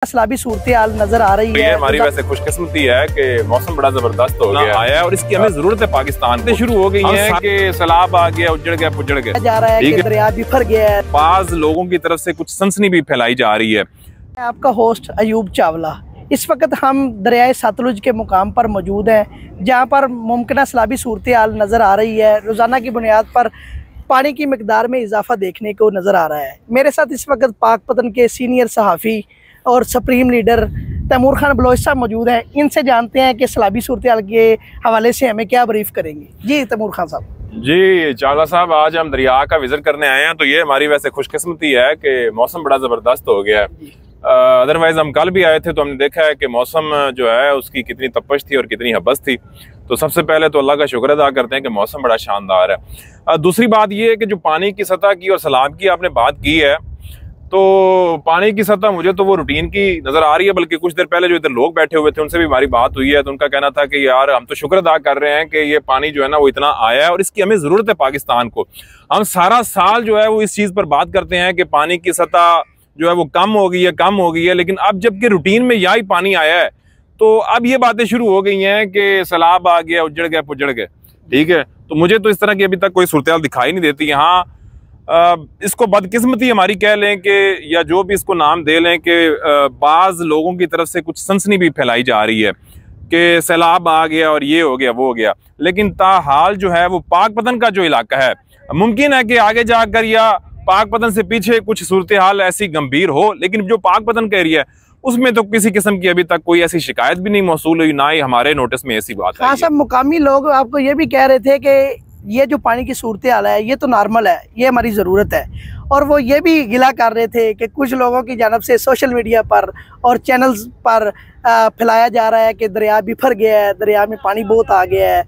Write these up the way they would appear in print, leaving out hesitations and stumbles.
सैलाबी सूरत हाल नजर आ रही है। हमारी वैसे खुशकिस्मती है कि मौसम बड़ा जबरदस्त हो गया है और इसकी हमें जरूरत है। पाकिस्तान से शुरू हो गई है कि सैलाब आ गया, उजड़ गया, पुजड़ गया जा रहा है कि दरिया बिफर गया है। बाज लोगों की तरफ से कुछ सनसनी भी फैलाई जा रही है। आपका होस्ट अयूब चावला। इस वक्त हम दरियाए सतलुज के मुकाम पर मौजूद हैं, जहाँ पर मुमकिन सैलाबी सूरत हाल नज़र आ रही है। रोज़ाना की बुनियाद पर पानी की मकदार में इजाफा देखने को नज़र आ रहा है। मेरे साथ इस वक्त पाकपतन के सीनियर सहाफ़ी और सुप्रीम लीडर तैमूर खान बलोच साहब मौजूद हैं। इनसे जानते हैं कि सैलाबी सूरत हाल के हवाले से हमें क्या ब्रीफ करेंगे। जी तैमूर खान साहब। जी चावला साहब, आज हम दरिया का विजिट करने आए हैं, तो ये हमारी वैसे खुशकिस्मती है कि मौसम बड़ा ज़बरदस्त हो गया है। अदरवाइज हम कल भी आए थे तो हमने देखा है कि मौसम जो है उसकी कितनी तपश थी और कितनी हबस थी। तो सबसे पहले तो अल्लाह का शुक्र अदा करते हैं कि मौसम बड़ा शानदार है। दूसरी बात ये है कि जो पानी की सतह की और सैलाब की आपने बात की है, तो पानी की सतह मुझे तो वो रूटीन की नजर आ रही है। बल्कि कुछ देर पहले जो इधर लोग बैठे हुए थे उनसे भी हमारी बात हुई है, तो उनका कहना था कि यार हम तो शुक्र अदा कर रहे हैं कि ये पानी जो है ना वो इतना आया है और इसकी हमें जरूरत है। पाकिस्तान को हम सारा साल जो है वो इस चीज पर बात करते हैं कि पानी की सतह जो है वो कम हो गई है, लेकिन अब जबकि रूटीन में यही पानी आया है तो अब ये बातें शुरू हो गई हैं कि सैलाब आ गया, उजड़ गया, पुजड़ गया। ठीक है, तो मुझे तो इस तरह की अभी तक कोई सूरत हाल दिखाई नहीं देती। यहाँ इसको बदकिस्मती हमारी कह लें कि या जो भी इसको नाम दे लें कि बाज लोगों की तरफ से कुछ सनसनी भी फैलाई जा रही है कि सैलाब आ गया और ये हो गया वो हो गया। लेकिन ताहाल जो है वो पाकपतन का जो इलाका है, मुमकिन है कि आगे जाकर या पाकपतन से पीछे कुछ सूरत हाल ऐसी गंभीर हो, लेकिन जो पाकपतन का एरिया है उसमें तो किसी किस्म की अभी तक कोई ऐसी शिकायत भी नहीं मौसूल हुई, ना ही हमारे नोटिस में ऐसी बात है। सब मुकामी लोग आपको ये भी कह रहे थे कि ये जो पानी की सूरत हाल है ये तो नॉर्मल है, ये हमारी ज़रूरत है। और वो ये भी गिला कर रहे थे कि कुछ लोगों की जानब से सोशल मीडिया पर और चैनल्स पर फैलाया जा रहा है कि दरिया बिफर गया है, दरिया में पानी बहुत आ गया है।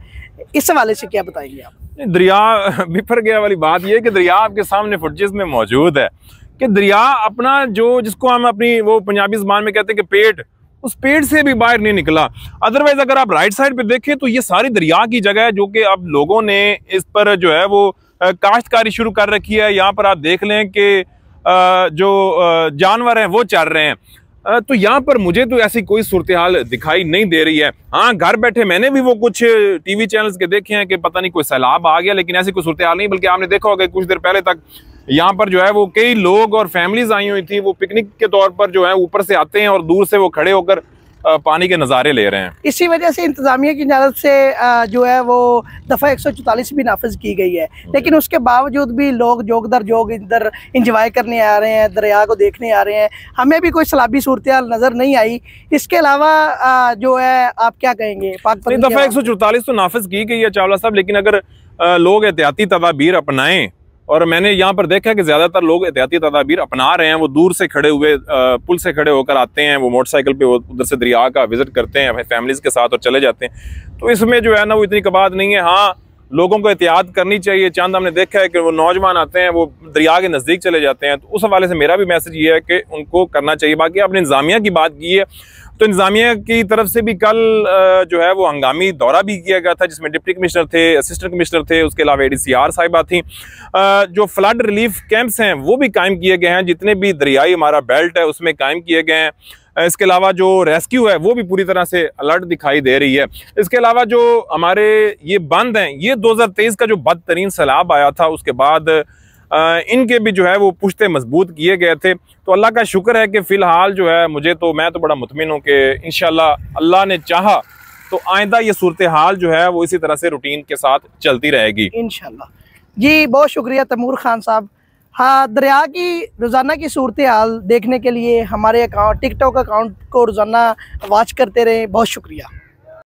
इस हवाले से क्या बताएंगे आप? दरिया बिफर गया वाली बात यह है कि दरिया आपके सामने फुटेज में मौजूद है कि दरिया अपना जो जिसको हम अपनी वो पंजाबी ज़बान में कहते हैं कि पेट, उस पेट से भी बाहर नहीं निकला। अदरवाइज अगर आप राइट साइड पे देखें तो ये सारी दरिया की जगह है, जो कि अब लोगों ने इस पर जो है वो काश्तकारी शुरू कर रखी है। यहाँ पर आप देख लें कि जो जानवर हैं वो चल रहे हैं। तो यहाँ पर मुझे तो ऐसी कोई सूरत हाल दिखाई नहीं दे रही है। हाँ, घर बैठे मैंने भी वो कुछ टीवी चैनल्स के देखे हैं कि पता नहीं कोई सैलाब आ गया, लेकिन ऐसी कोई सूरत हाल नहीं। बल्कि आपने देखा होगा कुछ देर पहले तक यहाँ पर जो है वो कई लोग और फैमिलीज आई हुई थी, वो पिकनिक के तौर पर जो है ऊपर से आते हैं और दूर से वो खड़े होकर पानी के नज़ारे ले रहे हैं। इसी वजह से इंतजामिया की जानिब से जो है वो दफ़ा 144 भी नाफिज की गई है, लेकिन उसके बावजूद भी लोग जोग दर जोग इधर इंजॉय करने आ रहे हैं, दरिया को देखने आ रहे हैं। हमें भी कोई सैलाबी सूरत हाल नज़र नहीं आई। इसके अलावा जो है आप क्या कहेंगे? दफ़ा 144 तो नाफिज की गई है चावला साहब, लेकिन अगर लोग एहतियाती तदाबीर अपनाएं, और मैंने यहाँ पर देखा कि ज्यादातर लोग एहतियाती तदाबीर अपना रहे हैं। वो दूर से खड़े हुए पुल से खड़े होकर आते हैं, वो मोटरसाइकिल पे उधर से दरिया का विजिट करते हैं अपनी फैमिलीज के साथ और चले जाते हैं। तो इसमें जो है ना वो इतनी कबात नहीं है। हाँ, लोगों को एहतियात करनी चाहिए। चंद हमने देखा है कि वो नौजवान आते हैं, वो दरिया के नज़दीक चले जाते हैं। तो उस हवाले से मेरा भी मैसेज ये है कि उनको करना चाहिए। बाकी आपने इंतजामिया की बात की है, तो इंतजामिया की तरफ से भी कल जो है वो हंगामी दौरा भी किया गया था, जिसमें डिप्टी कमिश्नर थे, असिस्टेंट कमिश्नर थे, उसके अलावा ADCR साहिबा थी। जो फ्लड रिलीफ कैंप्स हैं वो भी कायम किए गए हैं, जितने भी दरियाई हमारा बेल्ट है उसमें कायम किए गए हैं। इसके अलावा जो रेस्क्यू है वो भी पूरी तरह से अलर्ट दिखाई दे रही है। इसके अलावा जो हमारे ये बंद हैं, ये 2023 का जो बदतरीन सैलाब आया था उसके बाद इनके भी जो है वो पुश्ते मजबूत किए गए थे। तो अल्लाह का शुक्र है कि फिलहाल जो है मैं तो बड़ा मुतमिन हूँ कि इंशाल्लाह अल्लाह ने चाहा तो आइंदा ये सूरत हाल जो है वो इसी तरह से रूटीन के साथ चलती रहेगी इंशाल्लाह। जी बहुत शुक्रिया तैमूर खान साहब। हाँ, दरिया की रोज़ाना की सूरत हाल देखने के लिए हमारे टिकटॉक अकाउंट को रोज़ाना वॉच करते रहें। बहुत शुक्रिया।